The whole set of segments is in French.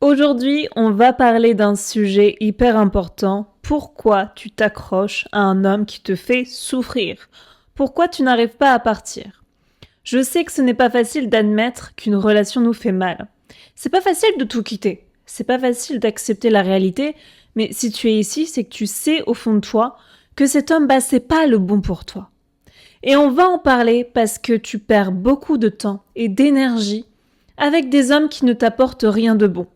Aujourd'hui, on va parler d'un sujet hyper important. Pourquoi tu t'accroches à un homme qui te fait souffrir? Pourquoi tu n'arrives pas à partir? Je sais que ce n'est pas facile d'admettre qu'une relation nous fait mal. C'est pas facile de tout quitter. C'est pas facile d'accepter la réalité, mais si tu es ici, c'est que tu sais au fond de toi que cet homme, c'est pas le bon pour toi. Et on va en parler parce que tu perds beaucoup de temps et d'énergie avec des hommes qui ne t'apportent rien de bon.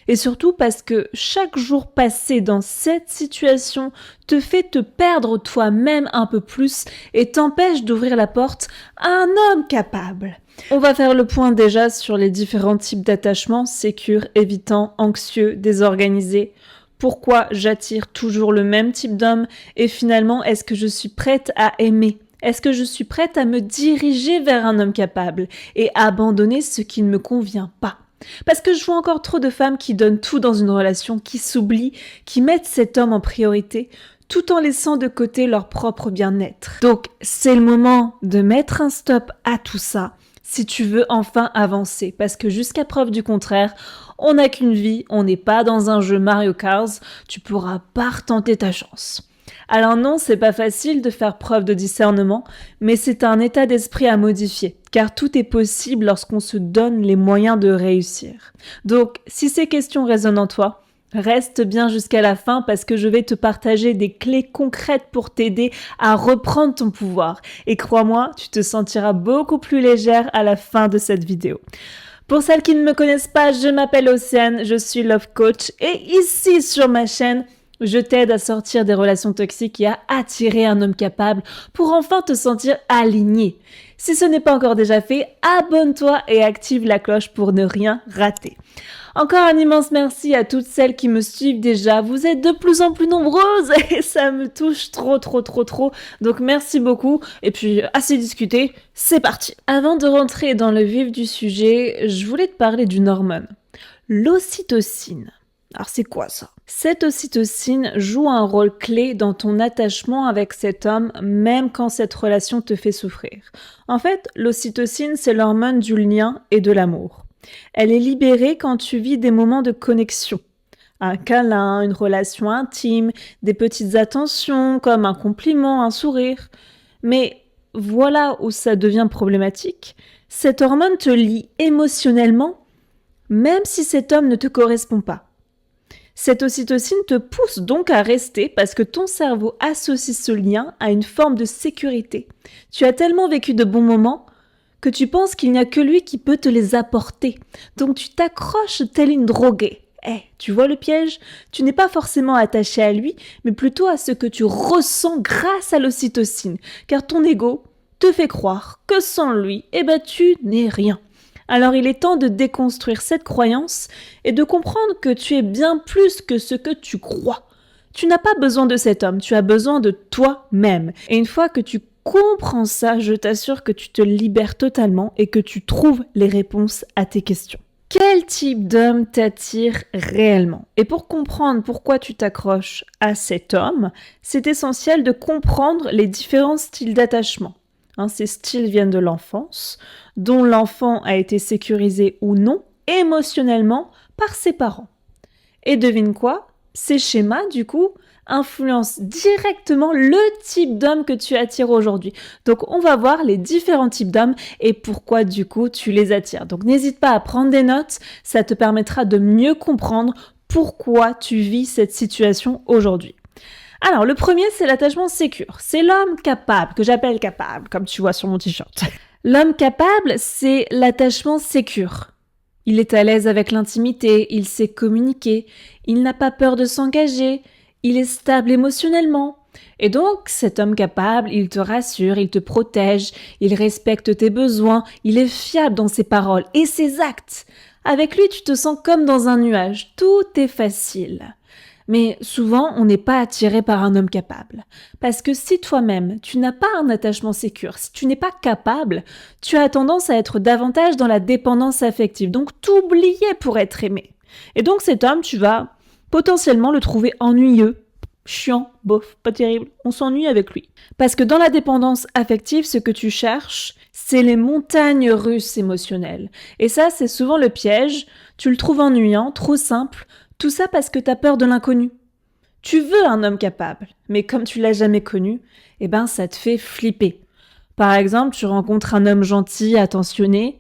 Et surtout parce que chaque jour passé dans cette situation te fait te perdre toi-même un peu plus et t'empêche d'ouvrir la porte à un homme capable. On va faire le point déjà sur les différents types d'attachements, sécures, évitants, anxieux, désorganisés. Pourquoi j'attire toujours le même type d'homme et finalement est-ce que je suis prête à aimer? Est-ce que je suis prête à me diriger vers un homme capable et à abandonner ce qui ne me convient pas? Parce que je vois encore trop de femmes qui donnent tout dans une relation, qui s'oublient, qui mettent cet homme en priorité, tout en laissant de côté leur propre bien-être. Donc, c'est le moment de mettre un stop à tout ça, si tu veux enfin avancer. Parce que jusqu'à preuve du contraire, on n'a qu'une vie, on n'est pas dans un jeu Mario Kart, tu pourras pas retenter ta chance. Alors non, c'est pas facile de faire preuve de discernement, mais c'est un état d'esprit à modifier, car tout est possible lorsqu'on se donne les moyens de réussir. Donc, si ces questions résonnent en toi, reste bien jusqu'à la fin parce que je vais te partager des clés concrètes pour t'aider à reprendre ton pouvoir. Et crois-moi, tu te sentiras beaucoup plus légère à la fin de cette vidéo. Pour celles qui ne me connaissent pas, je m'appelle Océane, je suis Love Coach et ici sur ma chaîne, je t'aide à sortir des relations toxiques et à attirer un homme capable pour enfin te sentir aligné. Si ce n'est pas encore déjà fait, abonne-toi et active la cloche pour ne rien rater. Encore un immense merci à toutes celles qui me suivent déjà. Vous êtes de plus en plus nombreuses et ça me touche trop. Donc merci beaucoup. Et puis assez discuté, c'est parti. Avant de rentrer dans le vif du sujet, je voulais te parler d'une hormone, l'ocytocine. Alors c'est quoi ça? Cette ocytocine joue un rôle clé dans ton attachement avec cet homme, même quand cette relation te fait souffrir. En fait, l'ocytocine, c'est l'hormone du lien et de l'amour. Elle est libérée quand tu vis des moments de connexion. Un câlin, une relation intime, des petites attentions comme un compliment, un sourire. Mais voilà où ça devient problématique. Cette hormone te lie émotionnellement, même si cet homme ne te correspond pas. Cette ocytocine te pousse donc à rester parce que ton cerveau associe ce lien à une forme de sécurité. Tu as tellement vécu de bons moments que tu penses qu'il n'y a que lui qui peut te les apporter. Donc tu t'accroches telle une droguée. Tu vois le piège? Tu n'es pas forcément attaché à lui, mais plutôt à ce que tu ressens grâce à l'ocytocine. Car ton ego te fait croire que sans lui, tu n'es rien. Alors il est temps de déconstruire cette croyance et de comprendre que tu es bien plus que ce que tu crois. Tu n'as pas besoin de cet homme, tu as besoin de toi-même. Et une fois que tu comprends ça, je t'assure que tu te libères totalement et que tu trouves les réponses à tes questions. Quel type d'homme t'attire réellement? Et pour comprendre pourquoi tu t'accroches à cet homme, c'est essentiel de comprendre les différents styles d'attachement. Ces styles viennent de l'enfance, dont l'enfant a été sécurisé ou non émotionnellement par ses parents. Et devine quoi? Ces schémas, du coup, influencent directement le type d'homme que tu attires aujourd'hui. Donc, on va voir les différents types d'hommes et pourquoi, du coup, tu les attires. Donc, n'hésite pas à prendre des notes, ça te permettra de mieux comprendre pourquoi tu vis cette situation aujourd'hui. Alors, le premier, c'est l'attachement sécure. C'est l'homme capable, que j'appelle capable, comme tu vois sur mon t-shirt. L'homme capable, c'est l'attachement sécure. Il est à l'aise avec l'intimité, il sait communiquer, il n'a pas peur de s'engager, il est stable émotionnellement. Et donc, cet homme capable, il te rassure, il te protège, il respecte tes besoins, il est fiable dans ses paroles et ses actes. Avec lui, tu te sens comme dans un nuage, tout est facile. Mais souvent, on n'est pas attiré par un homme capable. Parce que si toi-même, tu n'as pas un attachement sécure, si tu n'es pas capable, tu as tendance à être davantage dans la dépendance affective, donc t'oublier pour être aimé. Et donc cet homme, tu vas potentiellement le trouver ennuyeux, chiant, bof, pas terrible, on s'ennuie avec lui. Parce que dans la dépendance affective, ce que tu cherches, c'est les montagnes russes émotionnelles. Et ça, c'est souvent le piège, tu le trouves ennuyant, trop simple, tout ça parce que t'as peur de l'inconnu. Tu veux un homme capable, mais comme tu l'as jamais connu, eh ben ça te fait flipper. Par exemple, tu rencontres un homme gentil, attentionné,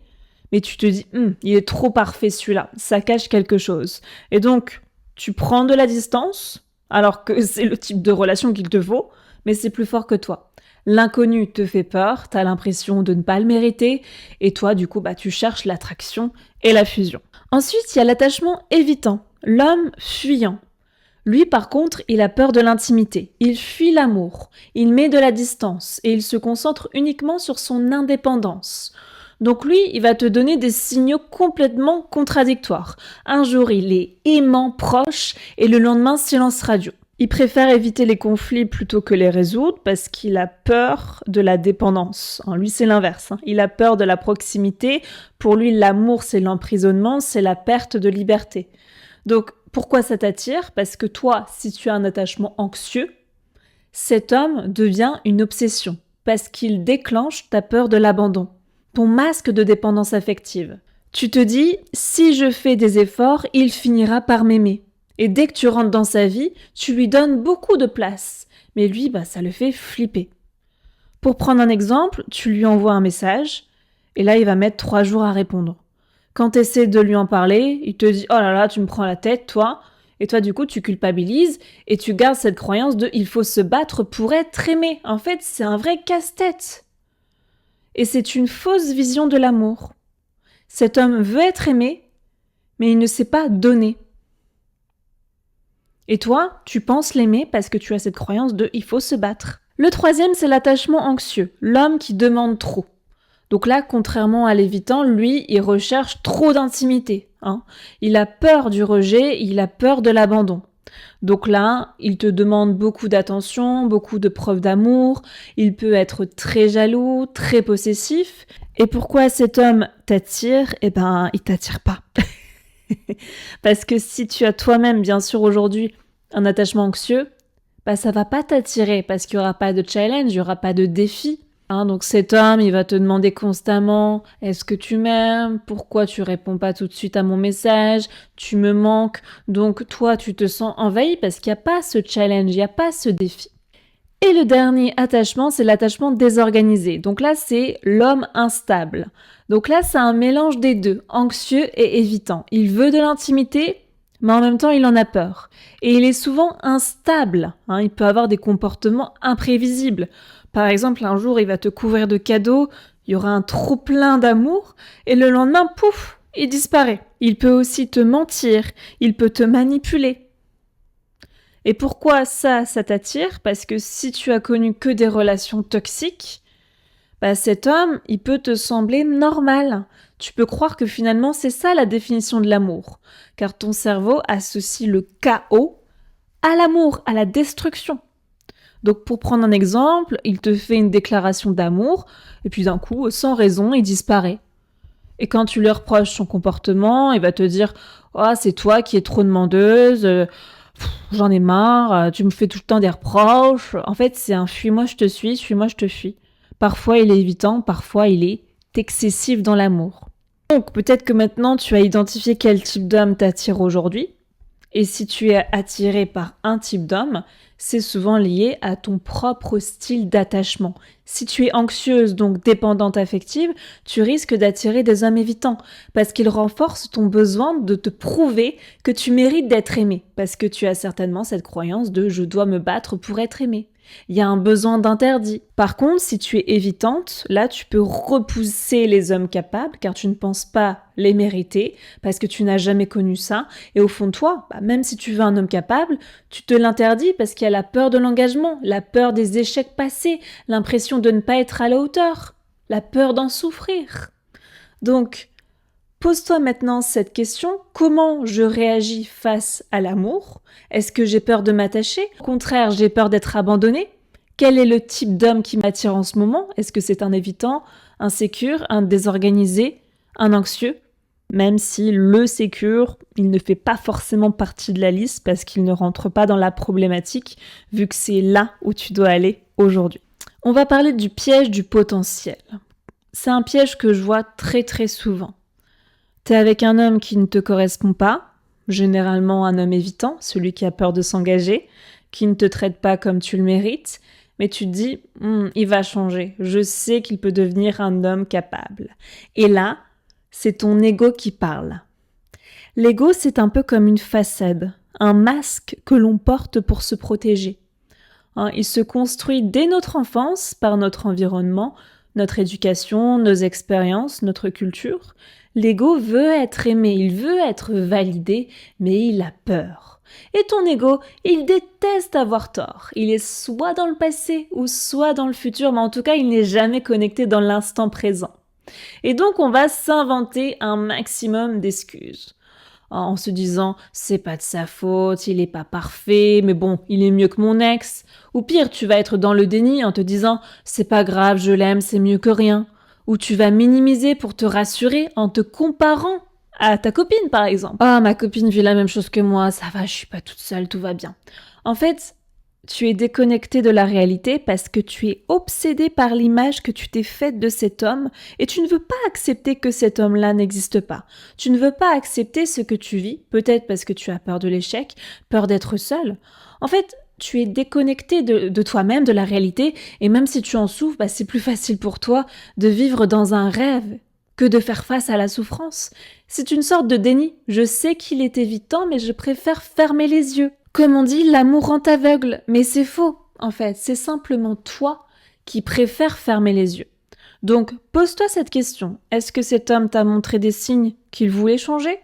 mais tu te dis il est trop parfait celui-là, ça cache quelque chose. Et donc, tu prends de la distance, alors que c'est le type de relation qu'il te faut, mais c'est plus fort que toi. L'inconnu te fait peur, t'as l'impression de ne pas le mériter, et toi, du coup, tu cherches l'attraction et la fusion. Ensuite, il y a l'attachement évitant, l'homme fuyant. Lui, par contre, il a peur de l'intimité. Il fuit l'amour. Il met de la distance et il se concentre uniquement sur son indépendance. Donc lui, il va te donner des signaux complètement contradictoires. Un jour, il est aimant, proche, et le lendemain, silence radio. Il préfère éviter les conflits plutôt que les résoudre parce qu'il a peur de la dépendance. Lui, c'est l'inverse. Il a peur de la proximité. Pour lui, l'amour, c'est l'emprisonnement, c'est la perte de liberté. Donc, pourquoi ça t'attire ? Parce que toi, si tu as un attachement anxieux, cet homme devient une obsession, parce qu'il déclenche ta peur de l'abandon, ton masque de dépendance affective. Tu te dis, si je fais des efforts, il finira par m'aimer. Et dès que tu rentres dans sa vie, tu lui donnes beaucoup de place. Mais lui, ça le fait flipper. Pour prendre un exemple, tu lui envoies un message, et là, il va mettre 3 jours à répondre. Quand tu essaies de lui en parler, il te dit « Oh là là, tu me prends la tête, toi !» Et toi, du coup, tu culpabilises et tu gardes cette croyance de « Il faut se battre pour être aimé ». En fait, c'est un vrai casse-tête. Et c'est une fausse vision de l'amour. Cet homme veut être aimé, mais il ne sait pas donner. Et toi, tu penses l'aimer parce que tu as cette croyance de « Il faut se battre ». Le troisième, c'est l'attachement anxieux, l'homme qui demande trop. Donc là, contrairement à l'évitant, lui, il recherche trop d'intimité. Il a peur du rejet, il a peur de l'abandon. Donc là, il te demande beaucoup d'attention, beaucoup de preuves d'amour, il peut être très jaloux, très possessif. Et pourquoi cet homme t'attire ? Il t'attire pas. Parce que si tu as toi-même, bien sûr, aujourd'hui, un attachement anxieux, ça va pas t'attirer parce qu'il y aura pas de challenge, il y aura pas de défi. Donc cet homme, il va te demander constamment « Est-ce que tu m'aimes ? Pourquoi tu réponds pas tout de suite à mon message ? Tu me manques ?» Donc toi, tu te sens envahi parce qu'il n'y a pas ce challenge, il n'y a pas ce défi. Et le dernier attachement, c'est l'attachement désorganisé. Donc là, c'est l'homme instable. Donc là, c'est un mélange des deux, anxieux et évitant. Il veut de l'intimité, mais en même temps, il en a peur. Et il est souvent instable. Il peut avoir des comportements imprévisibles. Par exemple, un jour, il va te couvrir de cadeaux, il y aura un trop-plein d'amour, et le lendemain, pouf, il disparaît. Il peut aussi te mentir, il peut te manipuler. Et pourquoi ça t'attire ? Parce que si tu as connu que des relations toxiques, cet homme, il peut te sembler normal. Tu peux croire que finalement, c'est ça la définition de l'amour. Car ton cerveau associe le chaos à l'amour, à la destruction. Donc pour prendre un exemple, il te fait une déclaration d'amour, et puis d'un coup, sans raison, il disparaît. Et quand tu lui reproches son comportement, il va te dire « Oh, c'est toi qui es trop demandeuse, j'en ai marre, tu me fais tout le temps des reproches. » En fait, c'est un « fuis-moi, je te suis, suis-moi, je te fuis ». Parfois, il est évitant, parfois, il est excessif dans l'amour. Donc peut-être que maintenant, tu as identifié quel type d'homme t'attire aujourd'hui. Et si tu es attiré par un type d'homme, c'est souvent lié à ton propre style d'attachement. Si tu es anxieuse, donc dépendante affective, tu risques d'attirer des hommes évitants parce qu'ils renforcent ton besoin de te prouver que tu mérites d'être aimé parce que tu as certainement cette croyance de « je dois me battre pour être aimé ». Il y a un besoin d'interdit. Par contre, si tu es évitante, là, tu peux repousser les hommes capables car tu ne penses pas les mériter parce que tu n'as jamais connu ça. Et au fond de toi, même si tu veux un homme capable, tu te l'interdis parce qu'il y a la peur de l'engagement, la peur des échecs passés, l'impression de ne pas être à la hauteur, la peur d'en souffrir. Donc, pose-toi maintenant cette question, comment je réagis face à l'amour ? Est-ce que j'ai peur de m'attacher ? Au contraire, j'ai peur d'être abandonnée ? Quel est le type d'homme qui m'attire en ce moment ? Est-ce que c'est un évitant, insécure, un désorganisé, un anxieux ? Même si le sécure, il ne fait pas forcément partie de la liste parce qu'il ne rentre pas dans la problématique, vu que c'est là où tu dois aller aujourd'hui. On va parler du piège du potentiel. C'est un piège que je vois très très souvent. T'es avec un homme qui ne te correspond pas, généralement un homme évitant, celui qui a peur de s'engager, qui ne te traite pas comme tu le mérites, mais tu te dis, il va changer, je sais qu'il peut devenir un homme capable. Et là, c'est ton ego qui parle. L'ego, c'est un peu comme une façade, un masque que l'on porte pour se protéger. Il se construit dès notre enfance par notre environnement, notre éducation, nos expériences, notre culture. L'ego veut être aimé, il veut être validé, mais il a peur. Et ton ego, il déteste avoir tort. Il est soit dans le passé ou soit dans le futur, mais en tout cas, il n'est jamais connecté dans l'instant présent. Et donc, on va s'inventer un maximum d'excuses. En se disant, c'est pas de sa faute, il est pas parfait, mais bon, il est mieux que mon ex. Ou pire, tu vas être dans le déni en te disant, c'est pas grave, je l'aime, c'est mieux que rien. Ou tu vas minimiser pour te rassurer en te comparant à ta copine, par exemple. Ah, ma copine vit la même chose que moi, ça va, je suis pas toute seule, tout va bien. En fait, tu es déconnecté de la réalité parce que tu es obsédé par l'image que tu t'es faite de cet homme et tu ne veux pas accepter que cet homme-là n'existe pas. Tu ne veux pas accepter ce que tu vis, peut-être parce que tu as peur de l'échec, peur d'être seul. En fait, tu es déconnecté de toi-même, de la réalité, et même si tu en souffres, c'est plus facile pour toi de vivre dans un rêve que de faire face à la souffrance. C'est une sorte de déni. Je sais qu'il est évitant, mais je préfère fermer les yeux. Comme on dit, l'amour rend aveugle, mais c'est faux, en fait. C'est simplement toi qui préfères fermer les yeux. Donc, pose-toi cette question. Est-ce que cet homme t'a montré des signes qu'il voulait changer ?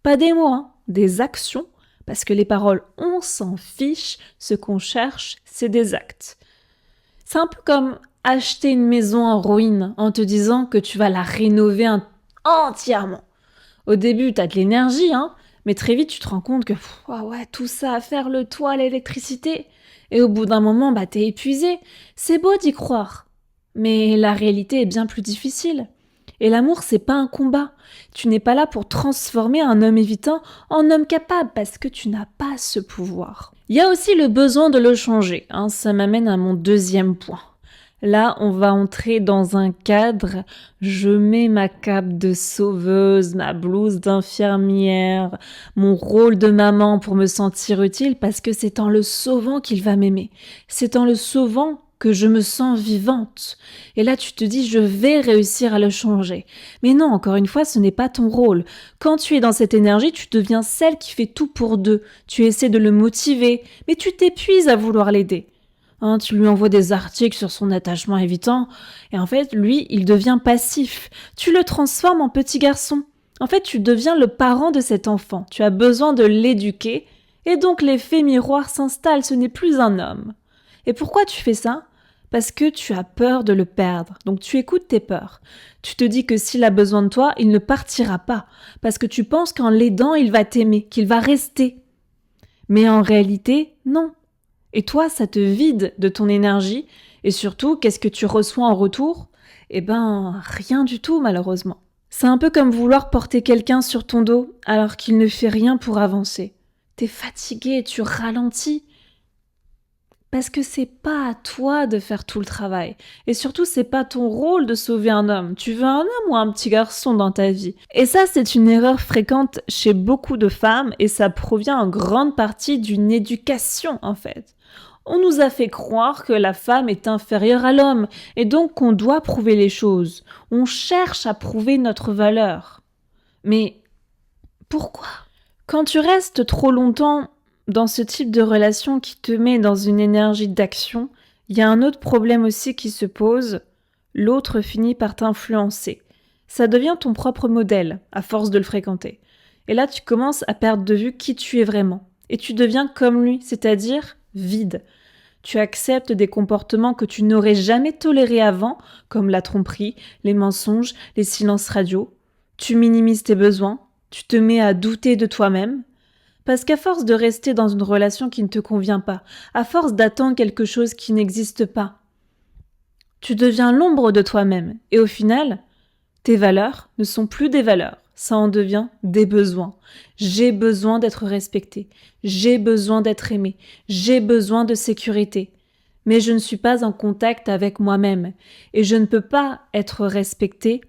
Pas des mots, des actions, parce que les paroles, on s'en fiche. Ce qu'on cherche, c'est des actes. C'est un peu comme acheter une maison en ruine en te disant que tu vas la rénover entièrement. Au début, t'as de l'énergie, mais très vite, tu te rends compte que tout ça à faire, le toit, l'électricité. Et au bout d'un moment, t'es épuisé. C'est beau d'y croire. Mais la réalité est bien plus difficile. Et l'amour, c'est pas un combat. Tu n'es pas là pour transformer un homme évitant en homme capable parce que tu n'as pas ce pouvoir. Il y a aussi le besoin de le changer. Ça m'amène à mon deuxième point. Là, on va entrer dans un cadre, je mets ma cape de sauveuse, ma blouse d'infirmière, mon rôle de maman pour me sentir utile parce que c'est en le sauvant qu'il va m'aimer. C'est en le sauvant que je me sens vivante. Et là, tu te dis, je vais réussir à le changer. Mais non, encore une fois, ce n'est pas ton rôle. Quand tu es dans cette énergie, tu deviens celle qui fait tout pour deux. Tu essaies de le motiver, mais tu t'épuises à vouloir l'aider. Tu lui envoies des articles sur son attachement évitant, et en fait, lui, il devient passif. Tu le transformes en petit garçon. En fait, tu deviens le parent de cet enfant. Tu as besoin de l'éduquer, et donc l'effet miroir s'installe, ce n'est plus un homme. Et pourquoi tu fais ça ? Parce que tu as peur de le perdre. Donc tu écoutes tes peurs. Tu te dis que s'il a besoin de toi, il ne partira pas. Parce que tu penses qu'en l'aidant, il va t'aimer, qu'il va rester. Mais en réalité, non. Et toi, ça te vide de ton énergie. Et surtout, qu'est-ce que tu reçois en retour ? Rien du tout, malheureusement. C'est un peu comme vouloir porter quelqu'un sur ton dos alors qu'il ne fait rien pour avancer. T'es fatigué, tu ralentis. Parce que c'est pas à toi de faire tout le travail. Et surtout, c'est pas ton rôle de sauver un homme. Tu veux un homme ou un petit garçon dans ta vie. Et ça, c'est une erreur fréquente chez beaucoup de femmes et ça provient en grande partie d'une éducation, en fait. On nous a fait croire que la femme est inférieure à l'homme et donc qu'on doit prouver les choses. On cherche à prouver notre valeur. Mais pourquoi ? Quand tu restes trop longtemps dans ce type de relation qui te met dans une énergie d'action, il y a un autre problème aussi qui se pose. L'autre finit par t'influencer. Ça devient ton propre modèle, à force de le fréquenter. Et là, tu commences à perdre de vue qui tu es vraiment. Et tu deviens comme lui, c'est-à-dire vide. Tu acceptes des comportements que tu n'aurais jamais tolérés avant, comme la tromperie, les mensonges, les silences radio. Tu minimises tes besoins, tu te mets à douter de toi-même. Parce qu'à force de rester dans une relation qui ne te convient pas, à force d'attendre quelque chose qui n'existe pas, tu deviens l'ombre de toi-même. Et au final, tes valeurs ne sont plus des valeurs. ça en devient des besoins. J'ai besoin d'être respectée, j'ai besoin d'être aimée, j'ai besoin de sécurité. Mais je ne suis pas en contact avec moi-même et je ne peux pas être respectée,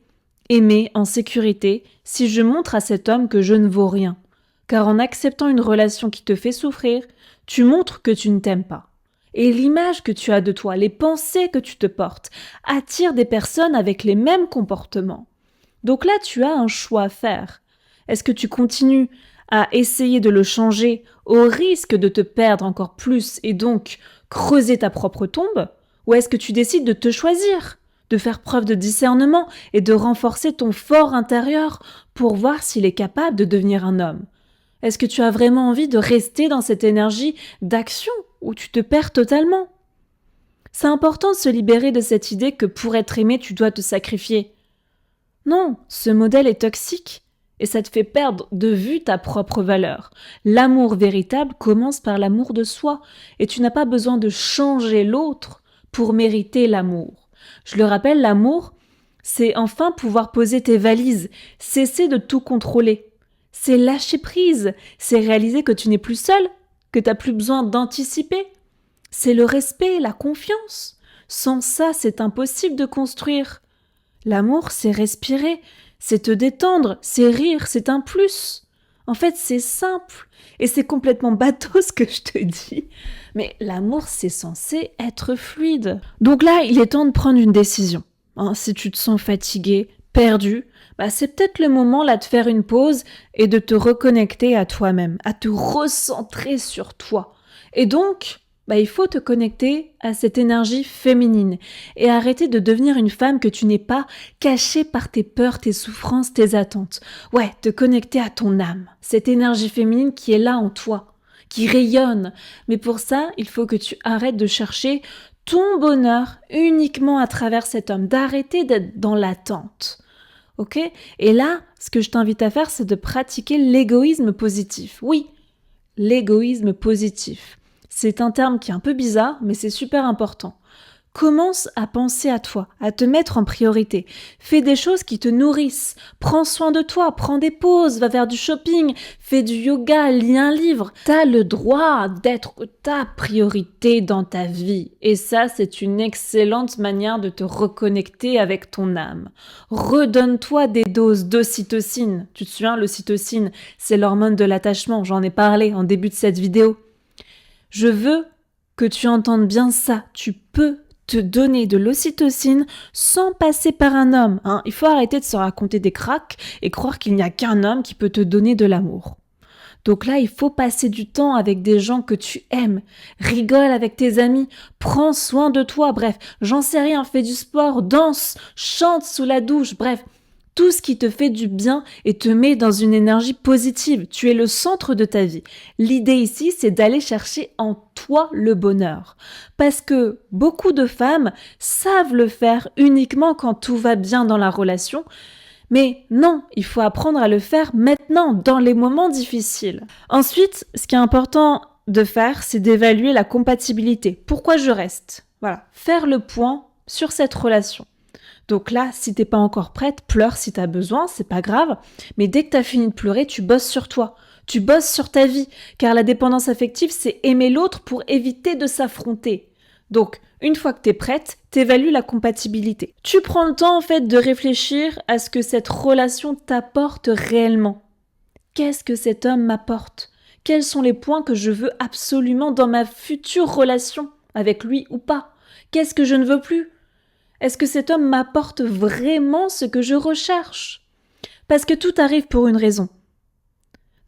aimée, en sécurité si je montre à cet homme que je ne vaux rien. Car en acceptant une relation qui te fait souffrir, tu montres que tu ne t'aimes pas. Et l'image que tu as de toi, les pensées que tu te portes, attirent des personnes avec les mêmes comportements. Donc là, tu as un choix à faire. Est-ce que tu continues à essayer de le changer au risque de te perdre encore plus et donc creuser ta propre tombe? Ou est-ce que tu décides de te choisir, de faire preuve de discernement et de renforcer ton fort intérieur pour voir s'il est capable de devenir un homme? Est-ce que tu as vraiment envie de rester dans cette énergie d'action où tu te perds totalement? C'est important de se libérer de cette idée que pour être aimé, tu dois te sacrifier. Non, ce modèle est toxique et ça te fait perdre de vue ta propre valeur. L'amour véritable commence par l'amour de soi et tu n'as pas besoin de changer l'autre pour mériter l'amour. Je le rappelle, l'amour, c'est enfin pouvoir poser tes valises, cesser de tout contrôler. C'est lâcher prise, c'est réaliser que tu n'es plus seul, que tu n'as plus besoin d'anticiper. C'est le respect, la confiance. Sans ça, c'est impossible de construire. L'amour, c'est respirer, c'est te détendre, c'est rire, c'est un plus. En fait, c'est simple et c'est complètement bateau ce que je te dis. Mais l'amour, c'est censé être fluide. Donc là, il est temps de prendre une décision. Si tu te sens fatigué, perdu, c'est peut-être le moment là de faire une pause et de te reconnecter à toi-même, à te recentrer sur toi. Et donc, il faut te connecter à cette énergie féminine et arrêter de devenir une femme que tu n'es pas, cachée par tes peurs, tes souffrances, tes attentes. Ouais, te connecter à ton âme, cette énergie féminine qui est là en toi, qui rayonne. Mais pour ça, il faut que tu arrêtes de chercher ton bonheur uniquement à travers cet homme, d'arrêter d'être dans l'attente. Ok ? Et là, ce que je t'invite à faire, c'est de pratiquer l'égoïsme positif. Oui, l'égoïsme positif. C'est un terme qui est un peu bizarre, mais c'est super important. Commence à penser à toi, à te mettre en priorité. Fais des choses qui te nourrissent. Prends soin de toi, prends des pauses, va faire du shopping, fais du yoga, lis un livre. T'as le droit d'être ta priorité dans ta vie. Et ça, c'est une excellente manière de te reconnecter avec ton âme. Redonne-toi des doses d'ocytocine. Tu te souviens, l'ocytocine, c'est l'hormone de l'attachement. J'en ai parlé en début de cette vidéo. Je veux que tu entendes bien ça. Tu peux te donner de l'ocytocine sans passer par un homme. Il faut arrêter de se raconter des cracks et croire qu'il n'y a qu'un homme qui peut te donner de l'amour. Donc là, il faut passer du temps avec des gens que tu aimes. Rigole avec tes amis, prends soin de toi. Bref, j'en sais rien, fais du sport, danse, chante sous la douche. Bref, tout ce qui te fait du bien et te met dans une énergie positive. Tu es le centre de ta vie. L'idée ici, c'est d'aller chercher en toi le bonheur. Parce que beaucoup de femmes savent le faire uniquement quand tout va bien dans la relation. Mais non, il faut apprendre à le faire maintenant, dans les moments difficiles. Ensuite, ce qui est important de faire, c'est d'évaluer la compatibilité. Pourquoi je reste ? Voilà, faire le point sur cette relation. Donc là, si t'es pas encore prête, pleure si t'as besoin, c'est pas grave. Mais dès que t'as fini de pleurer, tu bosses sur toi. Tu bosses sur ta vie. Car la dépendance affective, c'est aimer l'autre pour éviter de s'affronter. Donc, une fois que t'es prête, t'évalues la compatibilité. Tu prends le temps, en fait, de réfléchir à ce que cette relation t'apporte réellement. Qu'est-ce que cet homme m'apporte ? Quels sont les points que je veux absolument dans ma future relation, avec lui ou pas ? Qu'est-ce que je ne veux plus ? Est-ce que cet homme m'apporte vraiment ce que je recherche ? Parce que tout arrive pour une raison.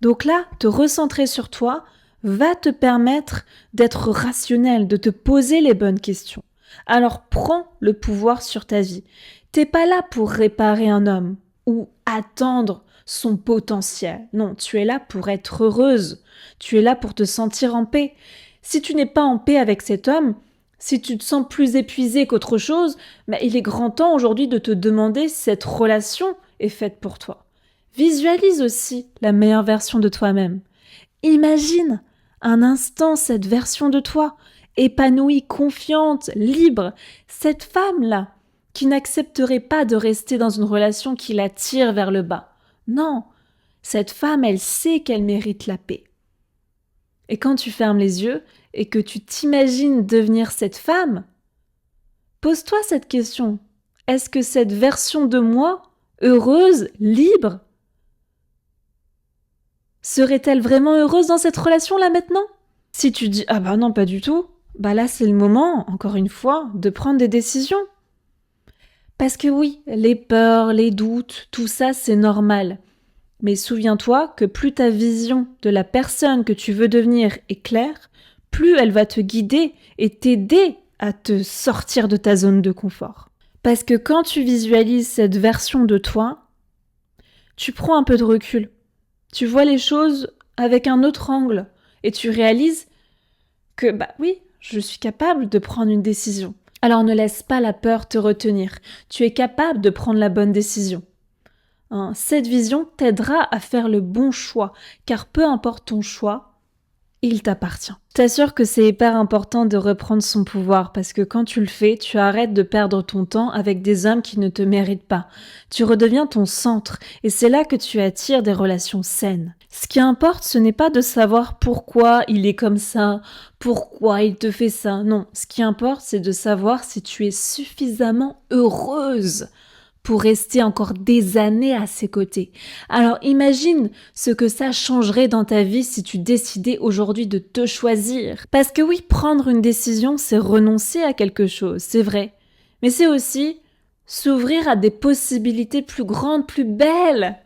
Donc là, te recentrer sur toi va te permettre d'être rationnel, de te poser les bonnes questions. Alors prends le pouvoir sur ta vie. T'es pas là pour réparer un homme ou attendre son potentiel. Non, tu es là pour être heureuse. Tu es là pour te sentir en paix. Si tu n'es pas en paix avec cet homme, si tu te sens plus épuisé qu'autre chose, il est grand temps aujourd'hui de te demander si cette relation est faite pour toi. Visualise aussi la meilleure version de toi-même. Imagine un instant cette version de toi, épanouie, confiante, libre, cette femme-là qui n'accepterait pas de rester dans une relation qui la tire vers le bas. Non, cette femme, elle sait qu'elle mérite la paix. Et quand tu fermes les yeux et que tu t'imagines devenir cette femme, pose-toi cette question. Est-ce que cette version de moi, heureuse, libre, serait-elle vraiment heureuse dans cette relation-là maintenant? Si tu dis « Ah bah non, pas du tout », bah là c'est le moment, encore une fois, de prendre des décisions. Parce que oui, les peurs, les doutes, tout ça c'est normal. Mais souviens-toi que plus ta vision de la personne que tu veux devenir est claire, plus elle va te guider et t'aider à te sortir de ta zone de confort. Parce que quand tu visualises cette version de toi, tu prends un peu de recul. Tu vois les choses avec un autre angle et tu réalises que, bah oui, je suis capable de prendre une décision. Alors ne laisse pas la peur te retenir. Tu es capable de prendre la bonne décision. Cette vision t'aidera à faire le bon choix, car peu importe ton choix, il t'appartient. Je t'assure que c'est hyper important de reprendre son pouvoir, parce que quand tu le fais, tu arrêtes de perdre ton temps avec des hommes qui ne te méritent pas. Tu redeviens ton centre, et c'est là que tu attires des relations saines. Ce qui importe, ce n'est pas de savoir pourquoi il est comme ça, pourquoi il te fait ça. Non, ce qui importe, c'est de savoir si tu es suffisamment heureuse pour rester encore des années à ses côtés. Alors imagine ce que ça changerait dans ta vie si tu décidais aujourd'hui de te choisir. Parce que oui, prendre une décision, c'est renoncer à quelque chose, c'est vrai. Mais c'est aussi s'ouvrir à des possibilités plus grandes, plus belles.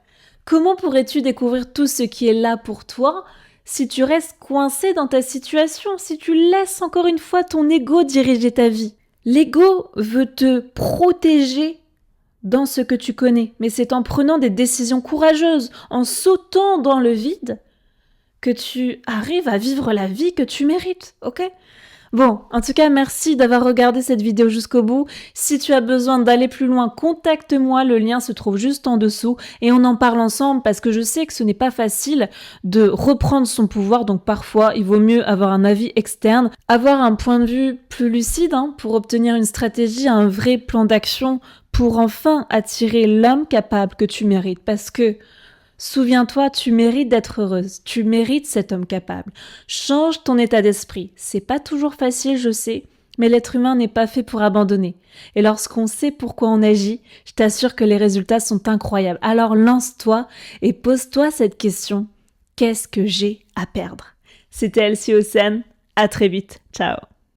Comment pourrais-tu découvrir tout ce qui est là pour toi si tu restes coincé dans ta situation, si tu laisses encore une fois ton ego diriger ta vie? L'ego veut te protéger dans ce que tu connais, mais c'est en prenant des décisions courageuses, en sautant dans le vide, que tu arrives à vivre la vie que tu mérites, ok? Bon, en tout cas, merci d'avoir regardé cette vidéo jusqu'au bout. Si tu as besoin d'aller plus loin, contacte-moi, le lien se trouve juste en dessous et on en parle ensemble parce que je sais que ce n'est pas facile de reprendre son pouvoir, donc parfois il vaut mieux avoir un avis externe, avoir un point de vue plus lucide pour obtenir une stratégie, un vrai plan d'action pour enfin attirer l'homme capable que tu mérites parce que souviens-toi, tu mérites d'être heureuse, tu mérites cet homme capable. Change ton état d'esprit. C'est pas toujours facile, je sais, mais l'être humain n'est pas fait pour abandonner. Et lorsqu'on sait pourquoi on agit, je t'assure que les résultats sont incroyables. Alors lance-toi et pose-toi cette question. Qu'est-ce que j'ai à perdre? C'était Elsie Océane. À très vite. Ciao.